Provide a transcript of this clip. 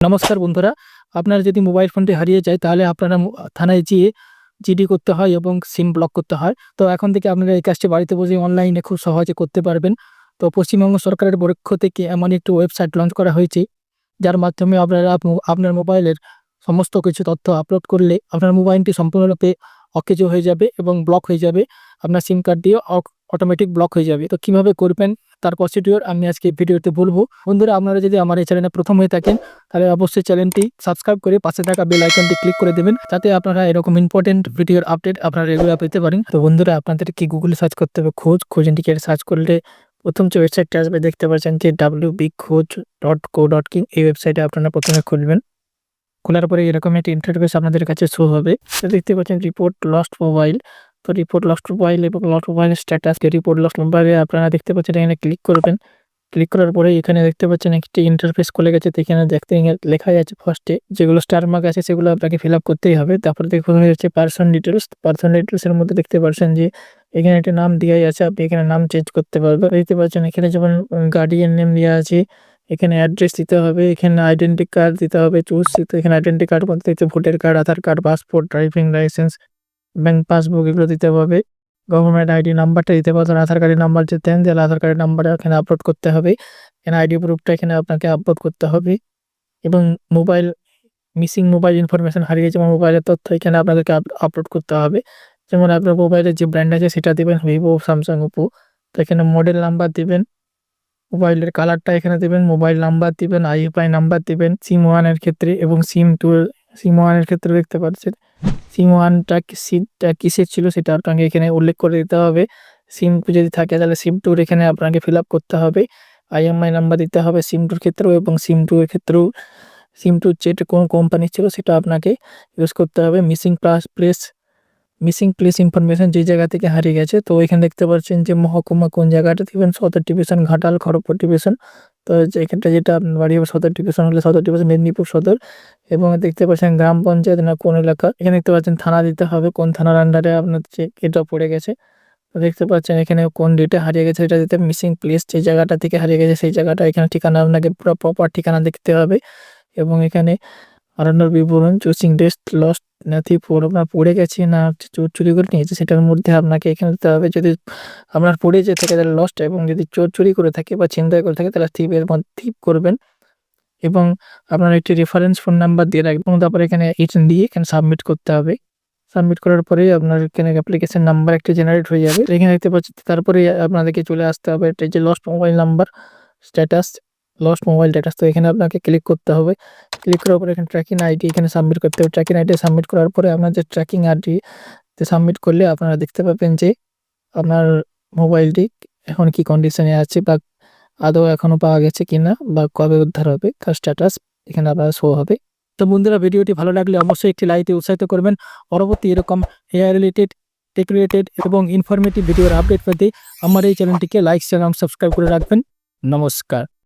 নমস্কার বন্ধুরা, আপনার যদি মোবাইল ফোনটি হারিয়ে যায় তাহলে আপনারা থানায় যেয়ে জিডি করতে হয় এবং সিম ব্লক করতে হয়। তো এখন থেকে আপনারা এই কাজটি বাড়িতে বসে অনলাইনে খুব সহজে করতে পারবেন। তো পশ্চিমবঙ্গ সরকারের পক্ষ থেকে এমন একটি ওয়েবসাইট লঞ্চ করা হয়েছে, যার মাধ্যমে আপনারা আপনার মোবাইলের সমস্ত কিছু তথ্য আপলোড করলে আপনার মোবাইলটি সম্পূর্ণরূপে অকেজো হয়ে যাবে এবং ব্লক হয়ে যাবে। আপনার সিম কার্ড দিয়ে অটোমেটিক ব্লক হয়ে যাবে। তো কিভাবে করবেন তার প্রসিডিওর আমি আজকে ভিডিওতে বলবো। বন্ধুরা, আপনারা যদি আমার এই চ্যানেলে প্রথম হয়ে থাকেন তাহলে অবশ্যই চ্যানেলটি সাবস্ক্রাইব করে পাশে থাকা বেল আইকনটি ক্লিক করে দেবেন, যাতে আপনারা এরকম ইম্পর্টেন্ট ভিডিওর আপডেট আপনারা রেগুলার পেতে পারেন। তো বন্ধুরা, আপনাদেরকে গুগলে সার্চ করতে হবে খোঁজ ইন্ডিকেটর সার্চ করলে প্রথম যে ওয়েবসাইটটা আসবে দেখতে পাচ্ছেন যে wbkhoj.co.in। এই ওয়েবসাইটে আপনারা প্রথমে খুলবেন। খোলার পরে এরকম একটি ইন্টারফেস আপনাদের কাছে শো হবে। তো দেখতে পাচ্ছেন রিপোর্ট লস্ট মোবাইল। তো রিপোর্ট লস্ট মোবাইল এবং লস্ট মোবাইলের স্ট্যাটাস রিপোর্ট লস্ট মোবাইলে আপনারা দেখতে পাচ্ছেন এখানে ক্লিক করবেন। ক্লিক করার পরে এখানে দেখতে পাচ্ছেন একটি ইন্টারফেস খুলে গেছে। তো এখানে দেখতে লেখা আছে ফার্স্টে যেগুলো স্টার মার্ক আছে সেগুলো আপনাকে ফিল আপ করতেই হবে। তারপরে দেখুন হচ্ছে পার্সন ডিটেলস। পার্সন ডিটেলসের মধ্যে দেখতে পাচ্ছেন যে এখানে একটা নাম দেওয়াই আছে, আপনি এখানে নাম চেঞ্জ করতে পারবেন। দেখতে পাচ্ছেন এখানে যেমন গার্ডিয়ান নেম দেওয়া আছে, এখানে অ্যাড্রেস দিতে হবে, এখানে আইডেন্টি কার্ড দিতে হবে চুজ। তো এখানে আইডেন্টি কার্ড বলতে হচ্ছে voter card, Aadhaar card, passport, driving licence, bank passbook এগুলো দিতে হবে। গভর্নমেন্ট আইডি নাম্বারটা দিতে পারবেন। আধার কার্ডের নাম্বার যে দেন তাহলে আধার কার্ডের নাম্বারটা এখানে আপলোড করতে হবে। এখানে আইডি প্রুফটা এখানে আপনাকে আপলোড করতে হবে এবং মোবাইল ইনফরমেশন হারিয়ে যাওয়া মোবাইলের তথ্য এখানে আপনাদেরকে আপলোড করতে হবে। যেমন আপনার মোবাইলের যে ব্র্যান্ড আছে সেটা দেবেন, ভিভো, স্যামসাং, ওপো। তো এখানে মডেল নাম্বার দিবেন, মোবাইলের কালারটা এখানে দেবেন, মোবাইল নাম্বার দিবেন, আইএফআই নাম্বার দিবেন সিম 1 এর ক্ষেত্রে এবং সিম 1 এর ক্ষেত্রে দেখতে পাচ্ছেন সিম 1টা সিমটা কিসের ছিল সেটা আপনাকে এখানে উল্লেখ করে দিতে হবে। সিম 2 যদি থাকে তাহলে সিম 2 এখানে আপনাকে ফিল আপ করতে হবে। আইএমআই নাম্বার দিতে হবে সিম 2 এর ক্ষেত্রেও এবং সিম 2 এর ক্ষেত্রেও সিম 2 যেটা কোন কোম্পানি ছিল সেটা আপনাকে ইউজ করতে হবে। মিসিং প্লেস ইনফরমেশন যে জায়গা থেকে হারিয়ে গেছে, তো এখানে দেখতে পাচ্ছেন যে মহকুমা কোন জায়গাটা দিবেন, সদর ডিভিশন ঘাটাল, খড়গপুর ডিভিশন। তো এখানটা যেটা আপনার বাড়ি হবে সদর ডিভিশন হলে সদর ডিভিশন মেদিনীপুর সদর। এবং দেখতে পাচ্ছেন গ্রাম পঞ্চায়েত না কোন এলাকা, এখানে দেখতে পাচ্ছেন থানা দিতে হবে, কোন থানার আন্ডারে আপনার যে এটা পড়ে গেছে। তো দেখতে পাচ্ছেন এখানে কোন ডেটে হারিয়ে গেছে এটা দিতে, মিসিং প্লেস যে জায়গাটা থেকে হারিয়ে গেছে সেই জায়গাটা এখানে ঠিকানা আপনাকে পুরো প্রপার ঠিকানা দেখতে হবে। এবং এখানে হারানোর বিবরণ, চুজিং ডেস্ট লস্ট নাথি পড়ে গেছে না চোর চুরি করে নিয়েছে সেটার মধ্যে আপনাকে এখানে দিতে হবে। যদি আপনার পড়ে যেয়ে থাকে তাহলে লস্ট, এবং যদি চোর চুরি করে থাকে বা ছিনতাই করে থাকে তাহলে থিপ করবেন। এবং আপনার একটি রেফারেন্স ফোন নাম্বার দিয়ে রাখবেন। তারপরে এখানে দিয়ে এখানে সাবমিট করতে হবে। সাবমিট করার পরেই আপনার এখানে অ্যাপ্লিকেশন নাম্বার একটা জেনারেট হয়ে যাবে। এখানে দেখতে পাচ্ছি তারপরে আপনাদেরকে চলে আসতে হবে এটা যে lost mobile number status, lost mobile status. তো এখানে আপনাকে ক্লিক করতে হবে। ক্লিক করার পরে এখানে ট্র্যাকিং আইডি এখানে সাবমিট করতে হবে। ট্র্যাকিং আইডি সাবমিট করার পরে আপনার যে ট্র্যাকিং আইডি সাবমিট করলে আপনারা দেখতে পাবেন যে আপনার মোবাইলটি এখন কি কন্ডিশনে আছে বা আদৌ এখনো পাওয়া গেছে কিনা বা কবে উদ্ধার হবে তার স্ট্যাটাস এখানে আপনার শো হবে। তো বন্ধুরা, ভিডিওটি ভালো লাগলে অবশ্যই একটি লাইক দিয়ে উৎসাহিত করবেন। পরবর্তী এরকম এআই রিলেটেড, টেক রিলেটেড এবং ইনফরমেটিভ ভিডিওর আপডেট পেতে আমার এই চ্যানেলটিকে লাইক, শেয়ার এবং সাবস্ক্রাইব করে রাখবেন। নমস্কার।